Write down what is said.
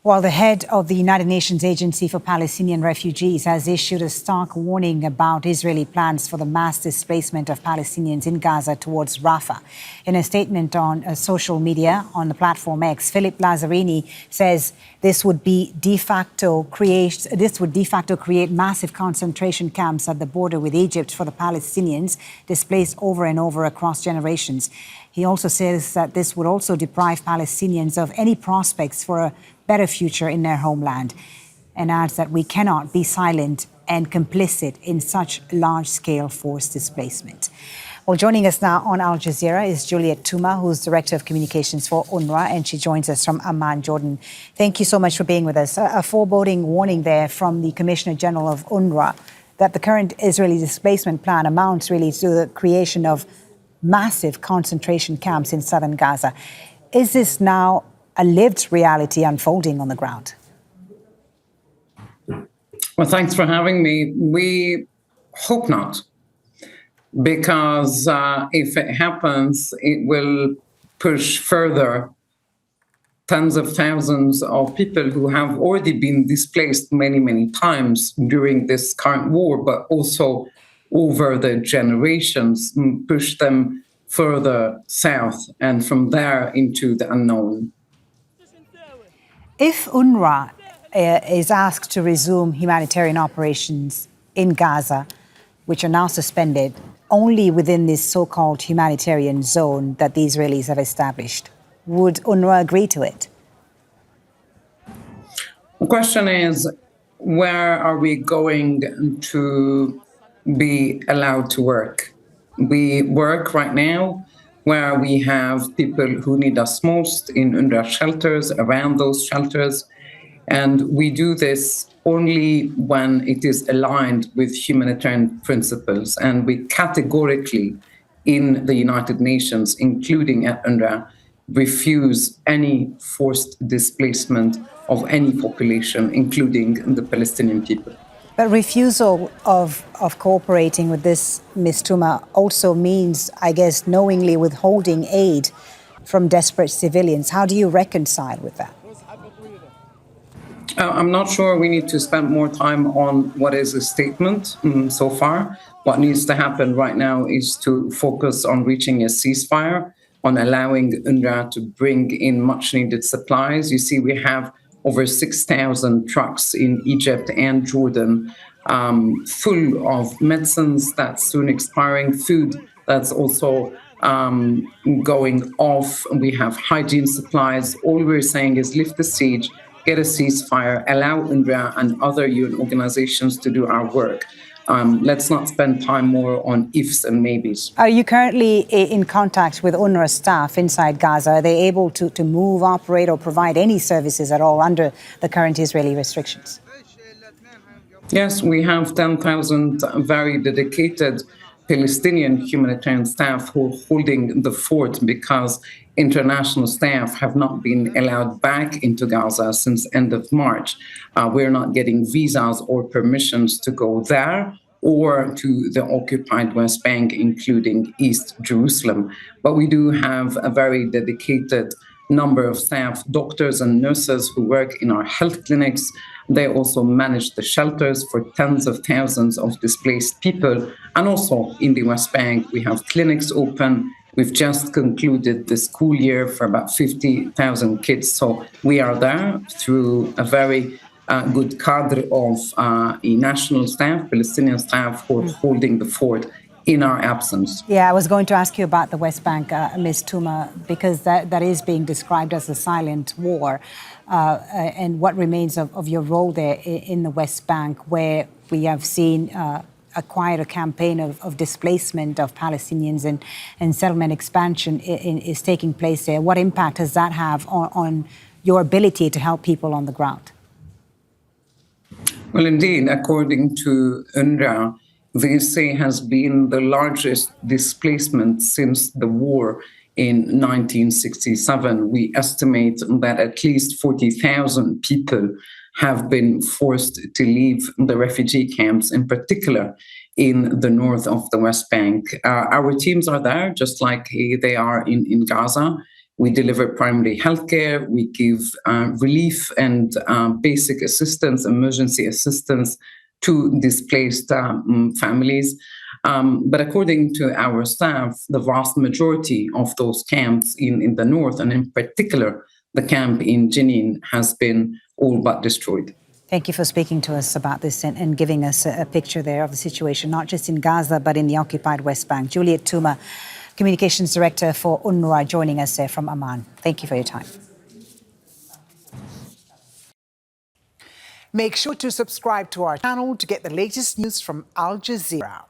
While the head of the United Nations Agency for Palestinian Refugees has issued a stark warning about Israeli plans for the mass displacement of Palestinians in Gaza towards Rafah. In a statement on social media on the platform X, Philip Lazzarini says this would de facto create massive concentration camps at the border with Egypt for the Palestinians displaced over and over across generations. He also says that this would also deprive Palestinians of any prospects for a better future in their homeland, and adds that we cannot be silent and complicit in such large-scale forced displacement. Well, joining us now on Al Jazeera is Juliette Touma, who's Director of Communications for UNRWA, and she joins us from Amman, Jordan. Thank you so much for being with us. A foreboding warning there from the Commissioner General of UNRWA that the current Israeli displacement plan amounts really to the creation of massive concentration camps in southern Gaza. Is this now a lived reality unfolding on the ground? Well, thanks for having me. We hope not, because if it happens, it will push further tens of thousands of people who have already been displaced many, many times during this current war, but also over the generations, push them further south and from there into the unknown. If UNRWA is asked to resume humanitarian operations in Gaza, which are now suspended, only within this so-called humanitarian zone that the Israelis have established, would UNRWA agree to it? The question is, where are we going to be allowed to work? We work right now where we have people who need us most in UNRWA shelters, around those shelters. And we do this only when it is aligned with humanitarian principles. And we categorically, in the United Nations, including at UNRWA, refuse any forced displacement of any population, including the Palestinian people. But refusal of cooperating with this, Ms. Touma, also means, I guess, knowingly withholding aid from desperate civilians. How do you reconcile with that? I'm not sure we need to spend more time on what is a statement so far. What needs to happen right now is to focus on reaching a ceasefire, on allowing UNRWA to bring in much needed supplies. You see, we have over 6,000 trucks in Egypt and Jordan, full of medicines that's soon expiring, food that's also going off. We have hygiene supplies. All we're saying is lift the siege, get a ceasefire, allow UNRWA and other UN organizations to do our work. Let's not spend time more on ifs and maybes. Are you currently in contact with UNRWA staff inside Gaza? Are they able to move, operate, or provide any services at all under the current Israeli restrictions? Yes, we have 10,000 very dedicated Palestinian humanitarian staff who are holding the fort because international staff have not been allowed back into Gaza since end of March. We're not getting visas or permissions to go there or to the occupied West Bank, including East Jerusalem. But we do have a very dedicated number of staff, doctors and nurses who work in our health clinics. They also manage the shelters for tens of thousands of displaced people. And also in the West Bank, we have clinics open. We've just concluded the school year for about 50,000 kids. So we are there through a very good cadre of national staff, Palestinian staff who are holding the fort in our absence. Yeah, I was going to ask you about the West Bank, Ms. Touma, because that is being described as a silent war. And what remains of your role there in the West Bank, where we have seen quite a campaign of displacement of Palestinians and settlement expansion is taking place there. What impact does that have on your ability to help people on the ground? Well, indeed, according to UNRWA, this has been the largest displacement since the war in 1967. We estimate that at least 40,000 people have been forced to leave the refugee camps, in particular in the north of the West Bank. Our teams are there, just like they are in Gaza. We deliver primary healthcare. We give relief and basic assistance, emergency assistance to displaced families. But according to our staff, the vast majority of those camps in the north, and in particular the camp in Jenin, has been all but destroyed. Thank you for speaking to us about this and giving us a picture there of the situation, not just in Gaza, but in the occupied West Bank. Juliette Touma, Communications Director for UNRWA, joining us there from Amman. Thank you for your time. Make sure to subscribe to our channel to get the latest news from Al Jazeera.